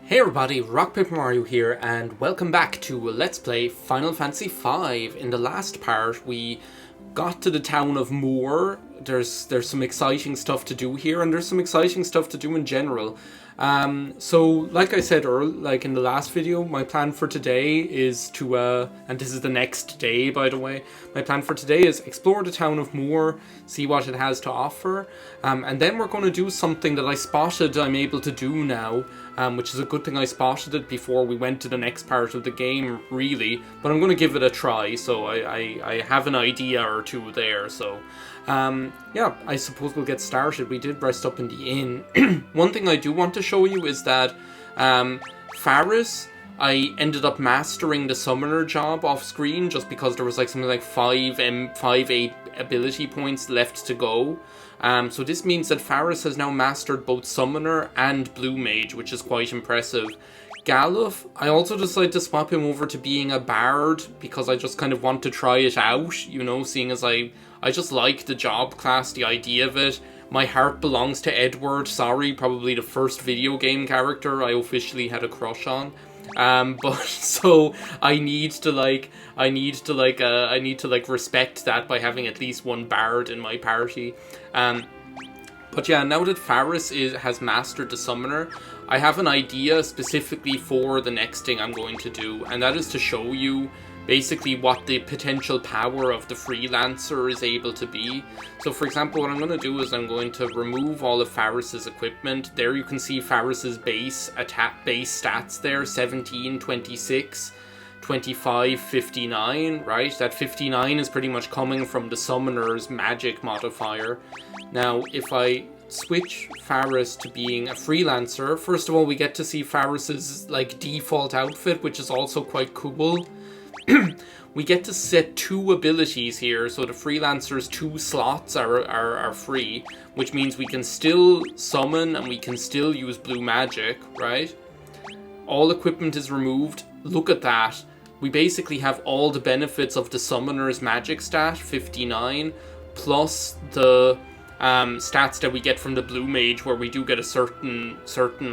Hey everybody, RockPaperMario here, and welcome back to Let's Play Final Fantasy V. In the last part, we got to the town of Moor. There's some exciting stuff to do here, and there's some exciting stuff to do in general. So, like I said earlier, in the last video, my plan for today is to, and this is the next day, by the way, my plan for today is explore the town of Moor, see what it has to offer, and then we're going to do something that I spotted I'm able to do now, which is a good thing I spotted it before we went to the next part of the game, really, but I'm going to give it a try, so I have an idea or two there, so... yeah, I suppose we'll get started. We did rest up in the inn. One thing I do want to show you is that Faris, I ended up mastering the summoner job off screen just because there was like something like 8 ability points left to go. So this means that Faris has now mastered both summoner and blue mage, which is quite impressive. Galuf, I also decided to swap him over to being a bard because I just kind of want to try it out, you know, seeing as I just like the job class, the idea of it. My heart belongs to Edward, sorry, probably the first video game character I officially had a crush on. But so I need to respect that by having at least one bard in my party. But yeah, now that Faris has mastered the summoner, I have an idea specifically for the next thing I'm going to do, and that is to show you basically what the potential power of the freelancer is able to be. So for example, what I'm going to do is I'm going to remove all of Faris's equipment. There you can see Faris's base stats there, 17, 26, 25, 59, right? That 59 is pretty much coming from the summoner's magic modifier. Now, if I switch Faris to being a freelancer, first of all, we get to see Faris's like default outfit, which is also quite cool. We get to set 2 abilities here, so the freelancer's 2 slots are free, which means we can still summon and we can still use blue magic, right? All equipment is removed. Look at that. We basically have all the benefits of the summoner's magic stat, 59, plus the stats that we get from the blue mage, where we do get a certain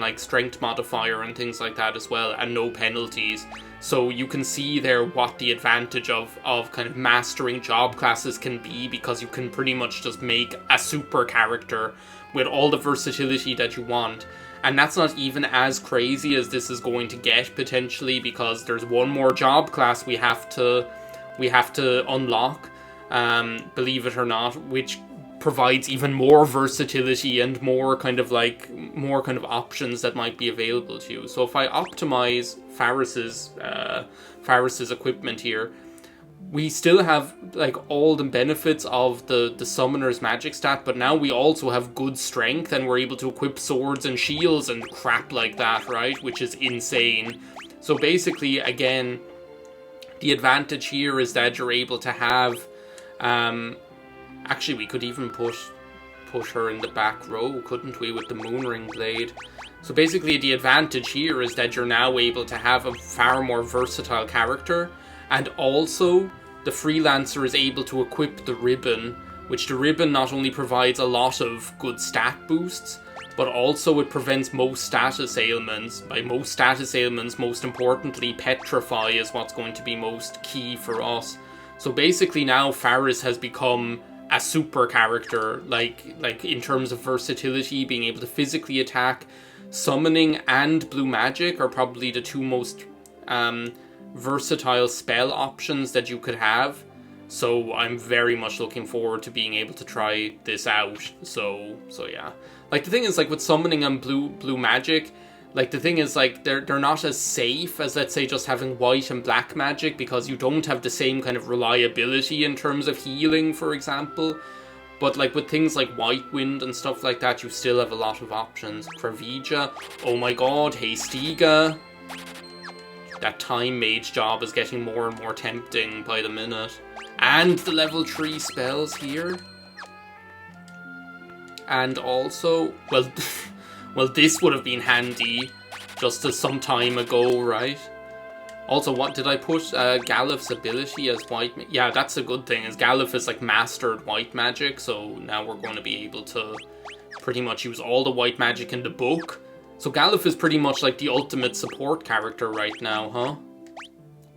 like strength modifier and things like that as well, and no penalties. So you can see there what the advantage of kind of mastering job classes can be, because you can pretty much just make a super character with all the versatility that you want. And that's not even as crazy as this is going to get potentially, because there's one more job class we have to unlock, believe it or not, which provides even more versatility and more kind of options that might be available to you. So if I optimize Faris's equipment here, we still have like all the benefits of the summoner's magic stat, but now we also have good strength and we're able to equip swords and shields and crap like that, right? Which is insane. So basically, again, the advantage here is that you're able to have actually, we could even push her in the back row, couldn't we, with the Moonring Blade? So basically, the advantage here is that you're now able to have a far more versatile character, and also the freelancer is able to equip the ribbon, which the ribbon not only provides a lot of good stat boosts, but also it prevents most status ailments. By most status ailments, most importantly, Petrify is what's going to be most key for us. So basically now Faris has become a super character, like in terms of versatility, being able to physically attack. Summoning and blue magic are probably the 2 most versatile spell options that you could have. So I'm very much looking forward to being able to try this out. So yeah. Like the thing is, like with summoning and blue magic, like the thing is, like they're not as safe as, let's say, just having white and black magic, because you don't have the same kind of reliability in terms of healing, for example. But like with things like White Wind and stuff like that, you still have a lot of options. Kravija, oh my god, Hastiga. That time mage job is getting more and more tempting by the minute. And the level 3 spells here. And also, well, well, this would have been handy just as some time ago, right? Also, what did I put? Galuf's ability as white... Yeah, that's a good thing, is Galuf is like mastered white magic, so now we're going to be able to pretty much use all the white magic in the book. So Galuf is pretty much like the ultimate support character right now, huh?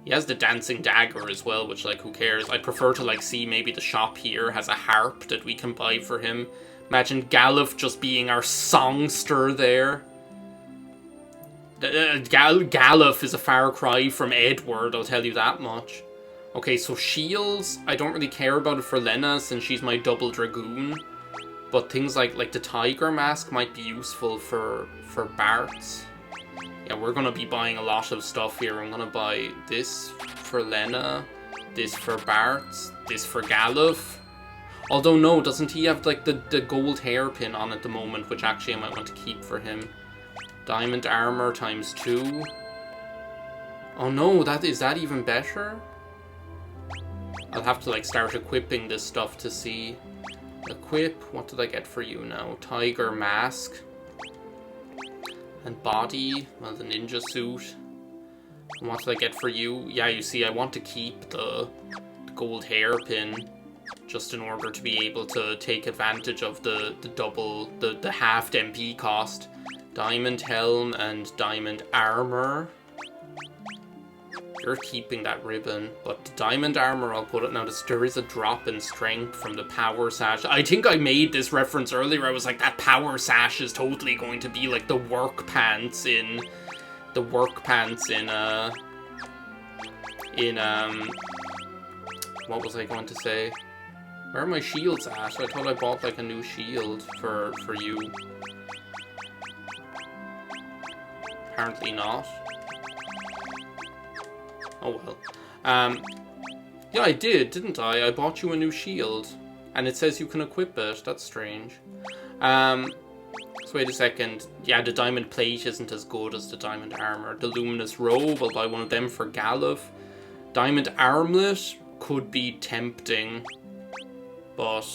He has the dancing dagger as well, which, like, who cares? I prefer to, like, see maybe the shop here has a harp that we can buy for him. Imagine Galuf just being our songster there. Galuf is a far cry from Edward, I'll tell you that much. Okay, so shields, I don't really care about it for Lena since she's my double dragoon. But things like the tiger mask might be useful for Bart's. Yeah, we're gonna be buying a lot of stuff here. I'm gonna buy this for Lena, this for Bart's, this for Galuf. Although no, doesn't he have like the gold hairpin on at the moment, which actually I might want to keep for him. Diamond armor ×2. Oh no, is that even better? I'll have to like start equipping this stuff to see. Equip, what did I get for you now? Tiger mask. And body, well, the ninja suit. And what did I get for you? Yeah, you see, I want to keep the gold hairpin just in order to be able to take advantage of the halved MP cost. Diamond helm and diamond armor. You're keeping that ribbon, but the diamond armor, I'll put it now. There is a drop in strength from the power sash. I think I made this reference earlier. I was like, that power sash is totally going to be like the work pants in what was I going to say? Where are my shields at? I thought I bought like a new shield for you. Apparently not. Oh well. Yeah, I did, didn't I? I bought you a new shield. And it says you can equip it. That's strange. So wait a second. Yeah, the diamond plate isn't as good as the diamond armor. The luminous robe, I'll buy one of them for Galuf. Diamond armlet could be tempting. But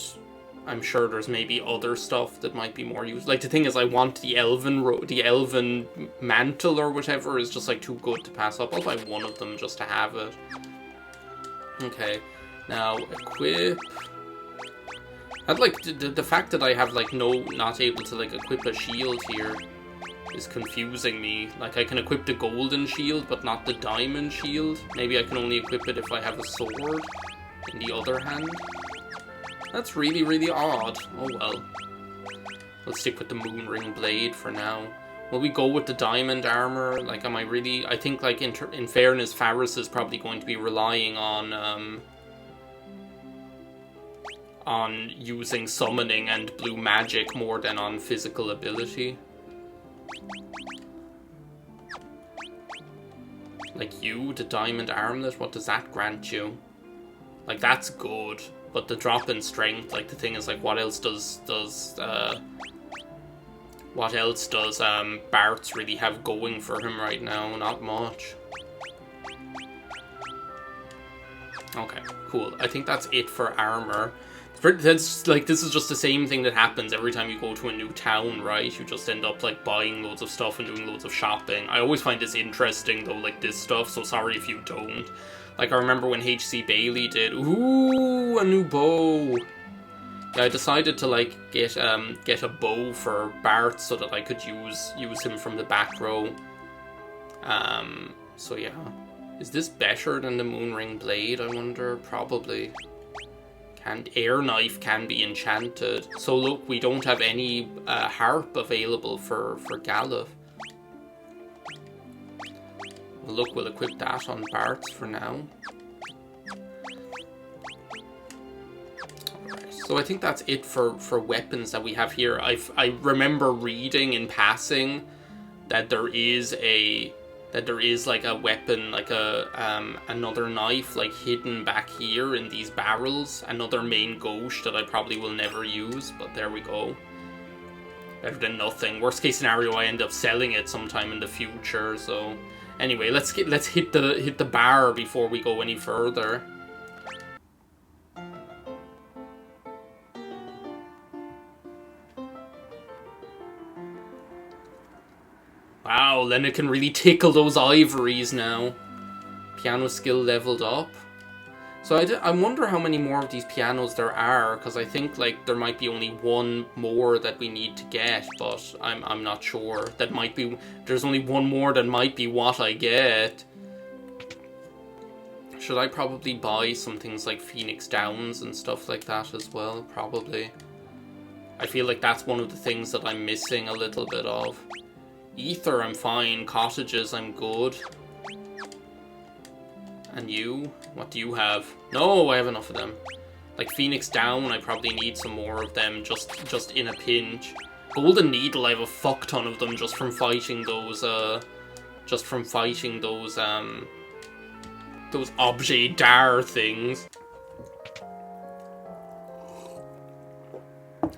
I'm sure there's maybe other stuff that might be more useful. Like, the thing is, I want the elven mantle or whatever is just, like, too good to pass up. I'll buy one of them just to have it. Okay. Now, equip. I'd like, the fact that I have, like, not able to, like, equip a shield here is confusing me. Like, I can equip the golden shield, but not the diamond shield. Maybe I can only equip it if I have a sword in the other hand. That's really, really odd. Oh well. Let's stick with the moonring blade for now. Will we go with the diamond armor? Like, am I really... I think, like, in fairness, Faris is probably going to be relying on using summoning and blue magic more than on physical ability. Like you, the diamond armlet, what does that grant you? Like, that's good. But the drop in strength, like, the thing is, like, what else does Bart's really have going for him right now? Not much. Okay, cool. I think that's it for armor. That's, like, this is just the same thing that happens every time you go to a new town, right? You just end up, like, buying loads of stuff and doing loads of shopping. I always find this interesting, though, like, this stuff, so sorry if you don't. Like, I remember when H.C. Bailey did, ooh, a new bow. Yeah, I decided to, like, get a bow for Bart so that I could use him from the back row. So yeah. Is this better than the Moonring Blade, I wonder? Probably. Air Knife can be enchanted. So look, we don't have any harp available for Galuf. Look, we'll equip that on Bart's for now. Alright, so I think that's it for weapons that we have here. I remember reading in passing that there is like a weapon, like another knife, like hidden back here in these barrels. Another main gauche that I probably will never use, but there we go. Better than nothing. Worst case scenario, I end up selling it sometime in the future, so... Anyway, let's hit the bar before we go any further. Wow, Lena can really tickle those ivories now. Piano skill leveled up. So I wonder how many more of these pianos there are, because I think like there might be only one more that we need to get, but I'm not sure. That might be, there's only one more that might be what I get. Should I probably buy some things like Phoenix Downs and stuff like that as well? Probably. I feel like that's one of the things that I'm missing a little bit of. Ether, I'm fine. Cottages, I'm good. And you? What do you have? No, I have enough of them. Like Phoenix Down, I probably need some more of them, just in a pinch. Golden Needle, I have a fuck ton of them just from fighting those objet d'art things.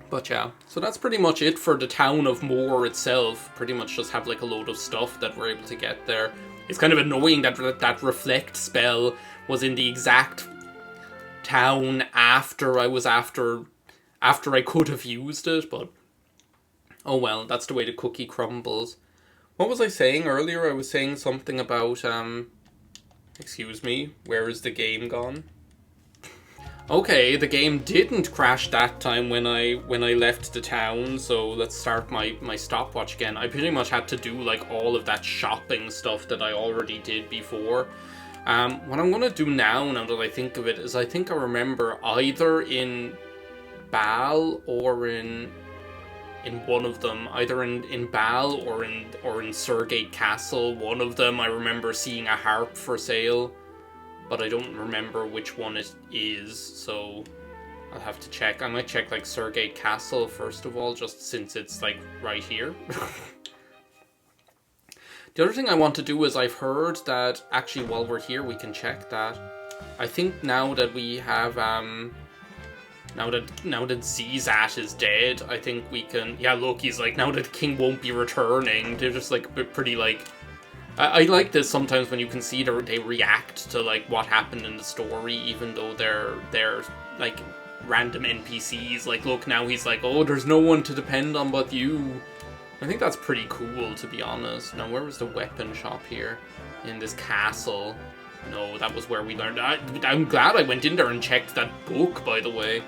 But yeah, so that's pretty much it for the town of Moore itself. Pretty much just have like a load of stuff that we're able to get there. It's kind of annoying that that reflect spell was in the exact town after I could have used it, but oh well, that's the way the cookie crumbles. What was I saying earlier? I was saying something about excuse me, where is the game gone? Okay, the game didn't crash that time when I left the town, so let's start my stopwatch again. I pretty much had to do like all of that shopping stuff that I already did before. What I'm gonna do now that I think of it, is I think I remember either in Baal or in one of them, either in Baal or in Surgate Castle. One of them I remember seeing a harp for sale, but I don't remember which one it is, so I'll have to check. I might check like Surgate Castle first of all, just since it's like right here. The other thing I want to do is I've heard that, actually while we're here we can check that. I think now that we have now that Zizat is dead, I think we can, yeah look, he's like, now that the king won't be returning, they're just like pretty like, I like this sometimes when you can see they react to like what happened in the story, even though they're like random NPCs. Like look, now he's like, oh, there's no one to depend on but you. I think that's pretty cool, to be honest. Now where was the weapon shop here? In this castle. No, that was where we learned. I'm glad I went in there and checked that book, by the way.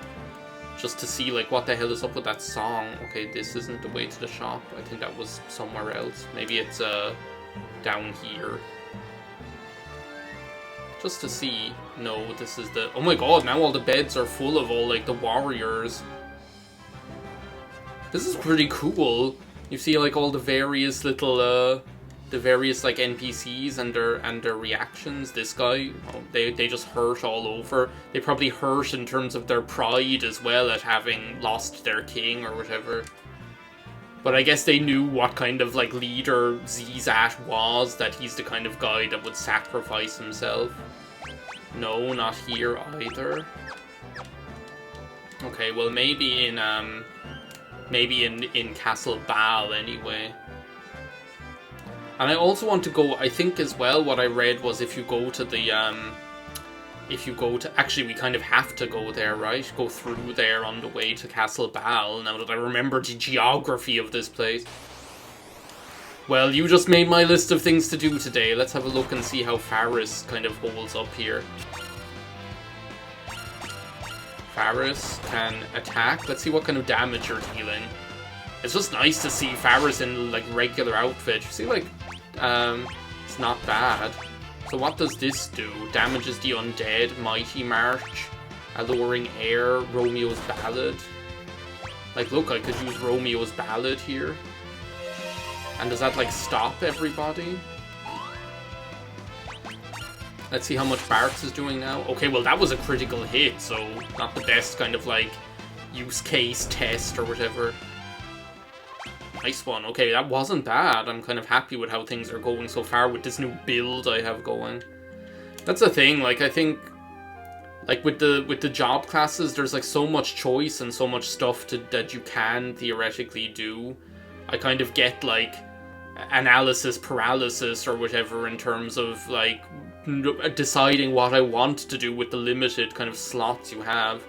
Just to see like what the hell is up with that song. Okay, this isn't the way to the shop. I think that was somewhere else. Maybe it's down here. Just to see. No, this is the... Oh my god, now all the beds are full of all like the warriors. This is pretty cool. You see like all the various little the various like NPCs and their reactions. This guy, oh, they just hurt all over. They probably hurt in terms of their pride as well at having lost their king or whatever. But I guess they knew what kind of like leader Zizat was, that he's the kind of guy that would sacrifice himself. No, not here either. Okay, well maybe in Castle Baal anyway. And I also want to go, I think as well, what I read was if you go to the, actually we kind of have to go there, right? Go through there on the way to Castle Baal, now that I remember the geography of this place. Well, you just made my list of things to do today. Let's have a look and see how Faris kind of holds up here. Faris can attack. Let's see what kind of damage you're dealing. It's just nice to see Faris in like regular outfit. You see, like, it's not bad. So what does this do? Damages the undead, Mighty March, Alluring Air, Romeo's Ballad. Like, look, I could use Romeo's Ballad here. And does that like stop everybody? Let's see how much Barks is doing now. Okay, well that was a critical hit, so not the best kind of like use case test or whatever. Nice one. Okay, that wasn't bad. I'm kind of happy with how things are going so far with this new build I have going. That's the thing, like I think like with the job classes, there's like so much choice and so much stuff that you can theoretically do. I kind of get like analysis paralysis or whatever in terms of like deciding what I want to do with the limited kind of slots you have.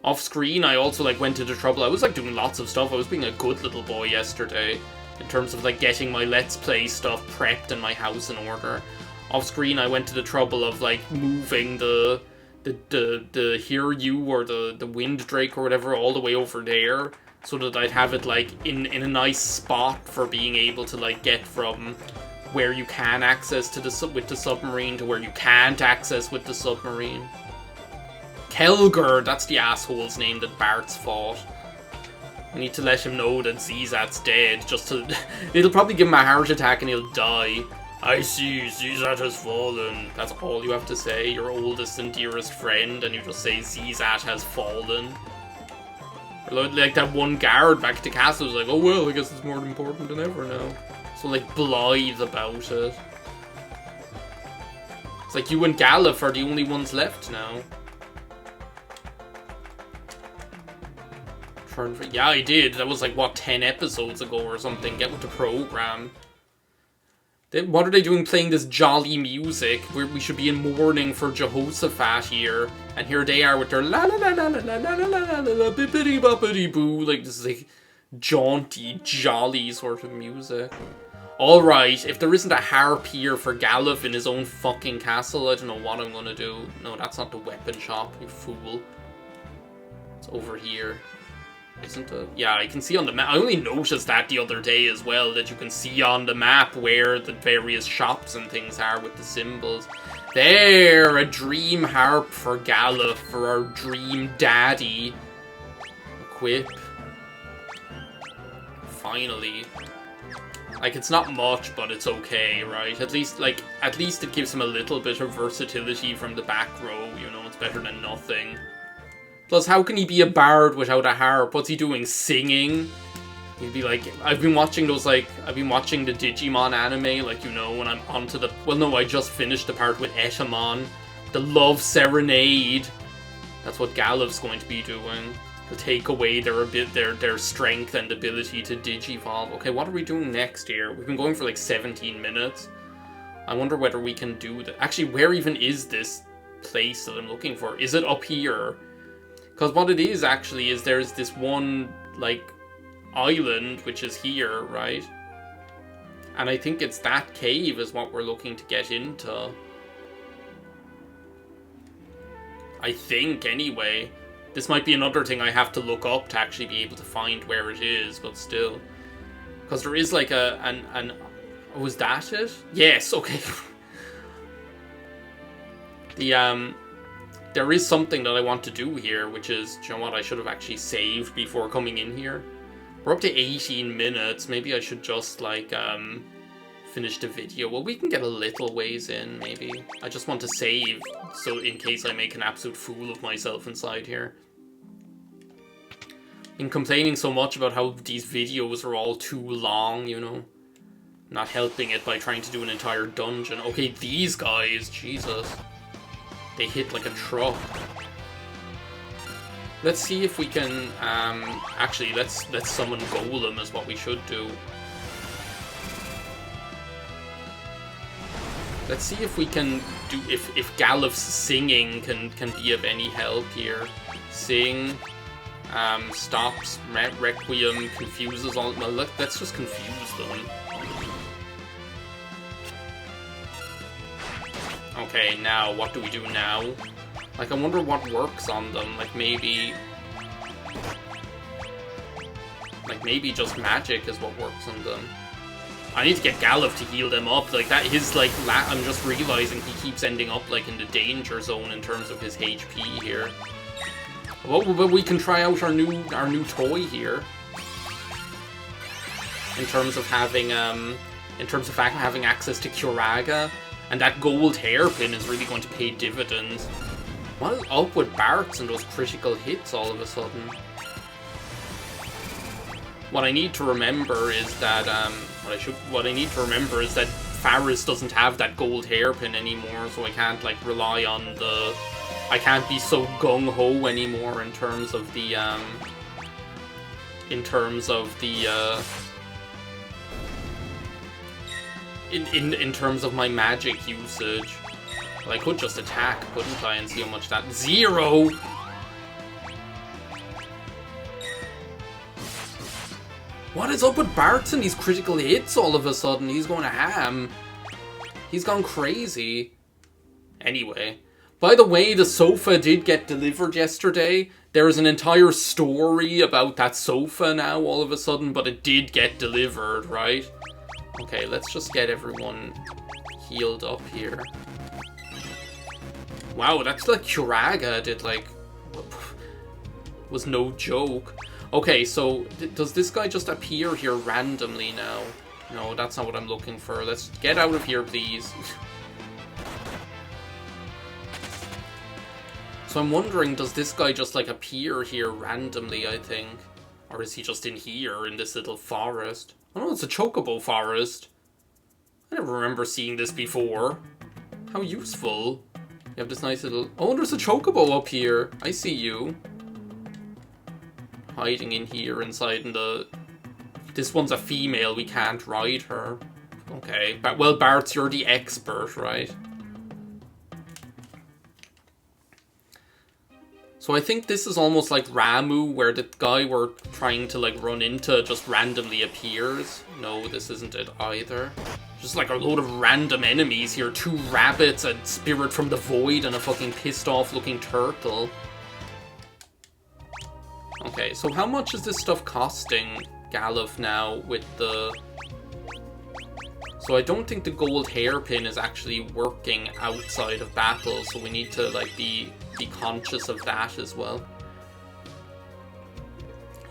Off screen, I also like went into trouble. I was like doing lots of stuff. I was being a good little boy yesterday in terms of like getting my Let's Play stuff prepped and my house in order. Off screen, I went to the trouble of like moving the the Hiryu or the Wind Drake or whatever all the way over there, so that I'd have it like in a nice spot for being able to like get from where you can access to with the submarine to where you can't access with the submarine. Kelger, that's the asshole's name that Bart's fought. I need to let him know that Zizat's dead, just to... It'll probably give him a heart attack and he'll die. I see, Zizat has fallen. That's all you have to say, your oldest and dearest friend, and you just say Zizat has fallen. Or like that one guard back at the castle was like, oh well, I guess it's more important than ever now. So like blithe about it. It's like you and Galuf are the only ones left now. Yeah, I did. That was like, what, 10 episodes ago or something. Get with the program. What are they doing playing this jolly music? We should be in mourning for Jehoshaphat here. And here they are with their la la la la la la la la la la bippity boppity boo. Like, this is like jaunty, jolly sort of music. Alright, if there isn't a harp here for Galuf in his own fucking castle, I don't know what I'm gonna do. No, that's not the weapon shop, you fool. It's over here. Isn't it? Yeah, I can see on the map. I only noticed that the other day as well, that you can see on the map where the various shops and things are with the symbols. There! A dream harp for Galuf, for our dream daddy. Equip. Finally. Like, it's not much, but it's okay, right? At least it gives him a little bit of versatility from the back row, you know? It's better than nothing. Plus, how can he be a bard without a harp? What's he doing? Singing? He'd be like, I've been watching the Digimon anime, like, you know, when I'm onto the... Well, no, I just finished the part with Etamon. The Love Serenade. That's what Galuf's going to be doing. To take away their strength and ability to digivolve. Okay, what are we doing next here? We've been going for like 17 minutes. I wonder whether we can do that. Actually, where even is this place that I'm looking for? Is it up here? Because what it is, actually, is there's this one, like, island, which is here, right? And I think it's that cave is what we're looking to get into. I think, anyway. This might be another thing I have to look up to actually be able to find where it is, but still. Because there is, like, oh, was that it? Yes, okay. There is something that I want to do here, which is, do you know what, I should have actually saved before coming in here. We're up to 18 minutes, maybe I should just, like, finish the video. Well, we can get a little ways in, maybe. I just want to save, so in case I make an absolute fool of myself inside here. Been complaining so much about how these videos are all too long, you know. Not helping it by trying to do an entire dungeon. Okay, these guys, Jesus. They hit like a truck. Let's see if we can, actually, let's summon Golem is what we should do. Let's see if we can do, if Galuf's singing can be of any help here. Sing, stops, Requiem, confuses all, well, let's just confuse them. Okay, now, what do we do now? Like, I wonder what works on them. Like, maybe just magic is what works on them. I need to get Galuf to heal them up. Like, that, I'm just realizing he keeps ending up, like, in the danger zone in terms of his HP here. Well, but we can try out our new toy here. In terms of having access to Curaga. And that gold hairpin is really going to pay dividends. What is up with Bart's and those critical hits all of a sudden? What I need to remember is that Faris doesn't have that gold hairpin anymore, so I can't like rely on I can't be so gung ho anymore in terms of the in terms of my magic usage. Well, I could just attack, couldn't I, and see how much that... 0! What is up with Bart's and these critical hits all of a sudden? He's going to ham. He's gone crazy. Anyway. By the way, the sofa did get delivered yesterday. There is an entire story about that sofa now all of a sudden, but it did get delivered, right? Okay, let's just get everyone healed up here. Wow, that's like Curaga did, like... was no joke. Okay, so does this guy just appear here randomly now? No, that's not what I'm looking for. Let's get out of here, please. So I'm wondering, does this guy just like appear here randomly, I think? Or is he just in here, in this little forest? Oh no, it's a chocobo forest. I never remember seeing this before. How useful. You have this nice little... Oh, there's a chocobo up here. I see you. Hiding in here inside in the... This one's a female, we can't ride her. Okay, well, Bart, you're the expert, right? So I think this is almost like Ramu, where the guy we're trying to like run into just randomly appears. No, this isn't it either. Just like a load of random enemies here. 2 rabbits, a spirit from the void, and a fucking pissed off looking turtle. Okay, so how much is this stuff costing Galuf now with the... So I don't think the gold hairpin is actually working outside of battle, so we need to like be conscious of that as well.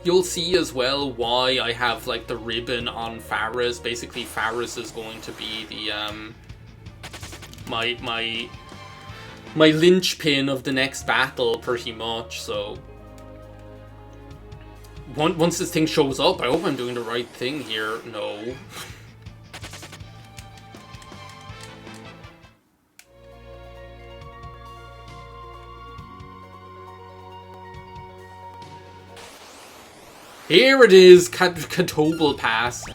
You'll see as well why I have like the ribbon on Faris. Basically Faris is going to be the my linchpin of the next battle pretty much, so once this thing shows up, I hope I'm doing the right thing here. No. Here it is, Catoble Pass.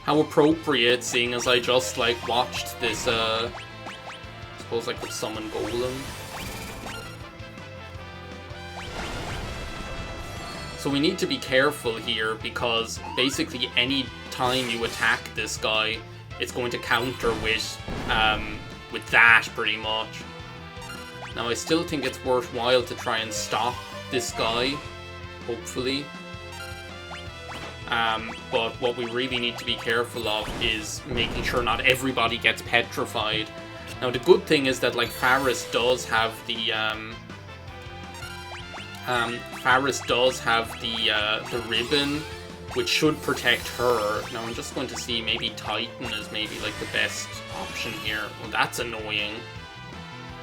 How appropriate, seeing as I just, like, watched this, I suppose I could summon Golem. So we need to be careful here, because basically any time you attack this guy, it's going to counter with that, pretty much. Now, I still think it's worthwhile to try and stop this guy, hopefully. But what we really need to be careful of is making sure not everybody gets petrified. Now the good thing is that like Faris does have the the ribbon, which should protect her. Now I'm just going to see maybe Titan is maybe like the best option here. Well, that's annoying.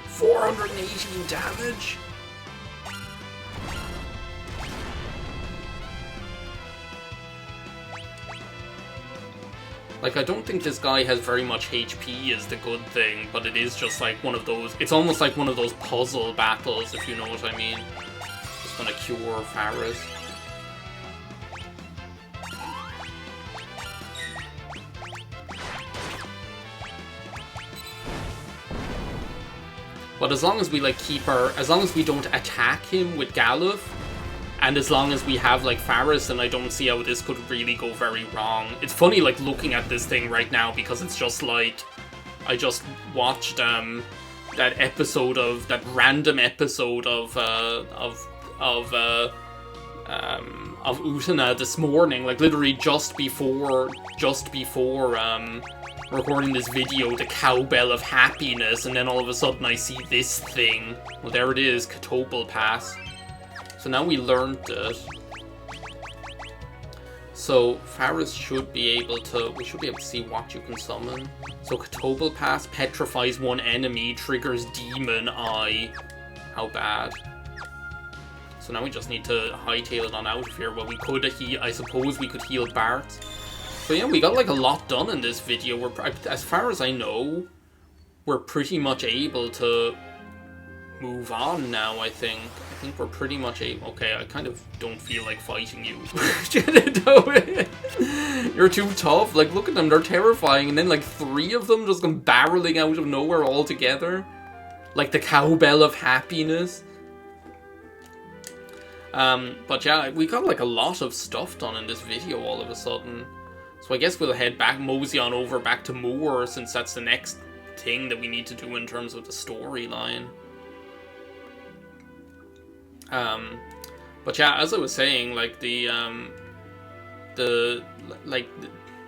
418 damage. Like, I don't think this guy has very much HP is the good thing, but it is just like one of those... It's almost like one of those puzzle battles, if you know what I mean. Just gonna cure Faris. But as long as we, like, keep our... As long as we don't attack him with Galuf, and as long as we have, like, Faris, then I don't see how this could really go very wrong. It's funny, like, looking at this thing right now, because it's just, like... I just watched, that episode of... That random episode of Utena this morning. Like, literally just before, recording this video, the Cowbell of Happiness, and then all of a sudden I see this thing. Well, there it is, Catoble Pass. So now we learned it. So Faris should be able to... We should be able to see what you can summon. So Catoble Pass petrifies one enemy, triggers Demon Eye. How bad. So now we just need to hightail it on out of here. Well, we could heal... I suppose we could heal Bart. So yeah, we got like a lot done in this video. We're, as far as I know, we're pretty much able to move on now, I think. I think we're pretty much able... Okay, I kind of don't feel like fighting you. You're too tough. Like, look at them, they're terrifying. And then, like, 3 of them just come barreling out of nowhere all together. Like the Cowbell of Happiness. But yeah, we got, like, a lot of stuff done in this video all of a sudden. So I guess we'll head back, mosey on over back to Moor, since that's the next thing that we need to do in terms of the storyline. But yeah, as I was saying, like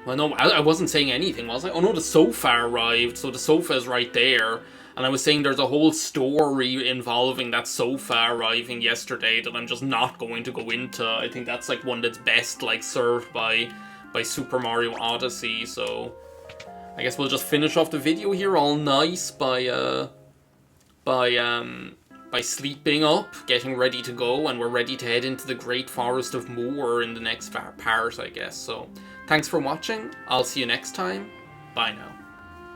well, no, I wasn't saying anything, was I? Oh no, the sofa arrived, so the sofa is right there. And I was saying there's a whole story involving that sofa arriving yesterday that I'm just not going to go into. I think that's like one that's best like served by Super Mario Odyssey. So I guess we'll just finish off the video here all nice by sleeping up, getting ready to go, and we're ready to head into the Great Forest of Moor in the next part, I guess. So, thanks for watching. I'll see you next time. Bye now.